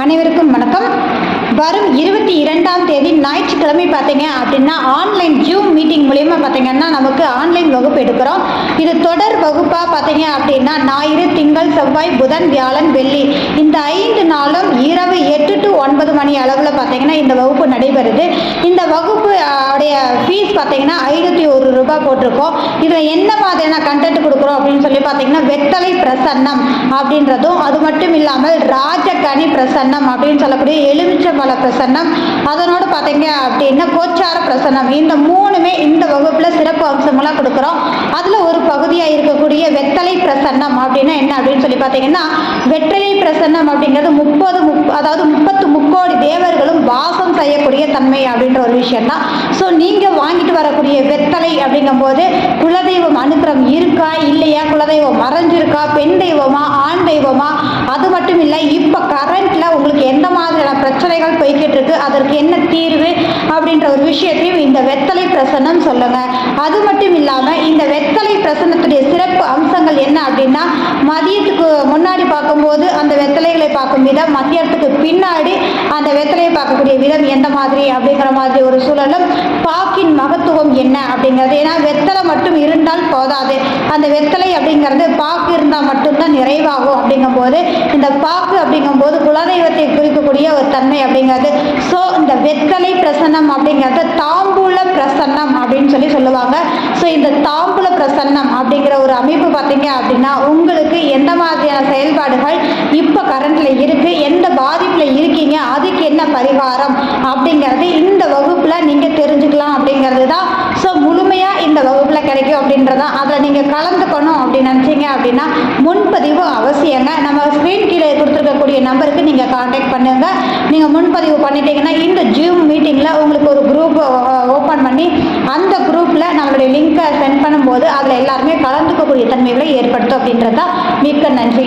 அனைவருக்கும் வணக்கம். வரும் 22ஆம் தேதி ஞாயிற்றுக்கிழமை பார்த்தீங்க அப்படின்னா ஆன்லைன் ஜூம் மீட்டிங் மூலியமாக பார்த்தீங்கன்னா நமக்கு ஆன்லைன் வகுப்பு எடுக்கிறோம். இது தொடர் வகுப்பாக பார்த்தீங்க அப்படின்னா ஞாயிறு, திங்கள், செவ்வாய், புதன், வியாழன், வெள்ளி இந்த 5 நாளும் இரவு 8 to 9 மணி அளவில் பார்த்தீங்கன்னா இந்த வகுப்பு நடைபெறுது. இந்த வகுப்பு உடைய ஃபீஸ் பார்த்தீங்கன்னா 501 ரூபாய் போட்டிருக்கோம். இதில் என்ன மாதிரியான கண்டென்ட் கொடுக்குறோம் அப்படின்னு சொல்லி பார்த்தீங்கன்னா வெத்தலை பிரசன்னம் அப்படின்றதும், அது மட்டும் இல்லாமல் ராஜகனி பிரசன்னம் அப்படின்னு சொல்லக்கூடிய எலுமிச்சம்பழ பிரசன்னம், அதனோடு பார்த்தீங்க அப்படின்னா கோச்சார பிரசன்னம், இந்த மூணுமே இந்த வகுப்பில் சிறப்பு அம்சங்களாக கொடுக்குறோம். அதில் ஒரு பகுதியாக இருக்கக்கூடிய வெத்தலை பிரசன்னம் அப்படின்னா என்ன அப்படின்னு சொல்லி பார்த்தீங்கன்னா வெத்தலை பிரசன்னம் அப்படிங்கிறது 30 முக்கோடி தேவர்களும் வாசம் செய்யக்கூடிய தன்மை அப்படின்ற ஒரு விஷயம் தான். ஸோ நீங்கள் வாங்கிட்டு வரக்கூடிய வெத்தலை அப்படிங்கும்போது குலதெய்வம் அனுக்கிரம் இருக்கா இல்லையா, குலதெய்வம் மறைஞ்சிருக்கா, பெண் தெய்வமா ஆண் தெய்வமா, அது மட்டும் இல்லை இப்போ கரண்ட்ல உங்களுக்கு எந்த மாதிரியான பிரச்சனைகள் போய்கிட்டு இருக்கு, அதற்கு என்ன தீர்வு அப்படின்ற ஒரு விஷயத்தையும் இந்த வெத்தலை பிரசன்னம் சொல்லுங்க. அது மட்டும் இல்லாமல் இந்த வெத்தலை பிரசன்னத்துடைய சிறப்பு அம்சங்கள் என்ன அப்படின்னா மதியத்துக்கு முன்னாடி பார்க்கும்போது அந்த வெத்தலைகளை பார்க்கும் விதம், மதியத்துக்கு பின்னாடி அந்த வெத்தலையை பார்க்கக்கூடிய விதம் எந்த மாதிரி அப்படிங்கிற மாதிரி ஒரு சூழலும், பாக்கின் மகத்துவம் என்ன அப்படிங்கிறது. ஏன்னா வெத்தலை மட்டும் இருந்தால் போதாது, அந்த வெத்தலை அப்படிங்கிறது பாக்கு இருந்தால் மட்டும்தான் நிறைவாகும். அப்படிங்கும்போது இந்த பாக்கு அப்படிங்கும்போது குலதெய்வத்தை குறிக்கக்கூடிய ஒரு தன்மை அப்படிங்கிறது. ஸோ இந்த வெத்தலை பிரசன்னம் அப்படிங்கிறது தாம்பூல பிரசன்னம் அப்படின்னு சொல்லி சொல்லுவாங்க. ஸோ இந்த தாம்பூல பிரசன்னம் அப்படிங்கிற ஒரு அமைப்பு பார்த்தீங்க அப்படின்னா உங்களுக்கு எந்த மாதிரியான செயல்பாடுகள் இப்போ கரண்ட்ல இருக்கு, எந்த பாதிப்பில் இருக்கீங்க, அதுக்கு என்ன பரிகாரம் அப்படிங்கிறது இந்த வகுப்பில் நீங்கள் தெரிஞ்சுக்கலாம் அப்படிங்கிறது தான். ஸோ முழுமையாக இந்த வகுப்பில் கிடைக்கும் அப்படின்றதான். அதில் நீங்கள் கலந்துக்கணும் அப்படின்னு நினச்சிங்க அப்படின்னா முன்பதிவு அவசியங்க. நம்ம ஸ்க்ரீன் கீழே கொடுத்துருக்கக்கூடிய நம்பருக்கு நீங்கள் கான்டாக்ட் பண்ணுங்க. நீங்கள் முன்பதிவு பண்ணிட்டீங்கன்னா இந்த ஜூம் மீட்டிங்கில் உங்களுக்கு ஒரு குரூப் ஓப்பன் பண்ணி அந்த குரூப்பில் நம்மளுடைய லிங்கை சென்ட் பண்ணும்போது அதில் எல்லாருமே கலந்துக்கக்கூடிய தன்மைகளை ஏற்படுத்தும் அப்படின்றதா. மிக்க நன்றி.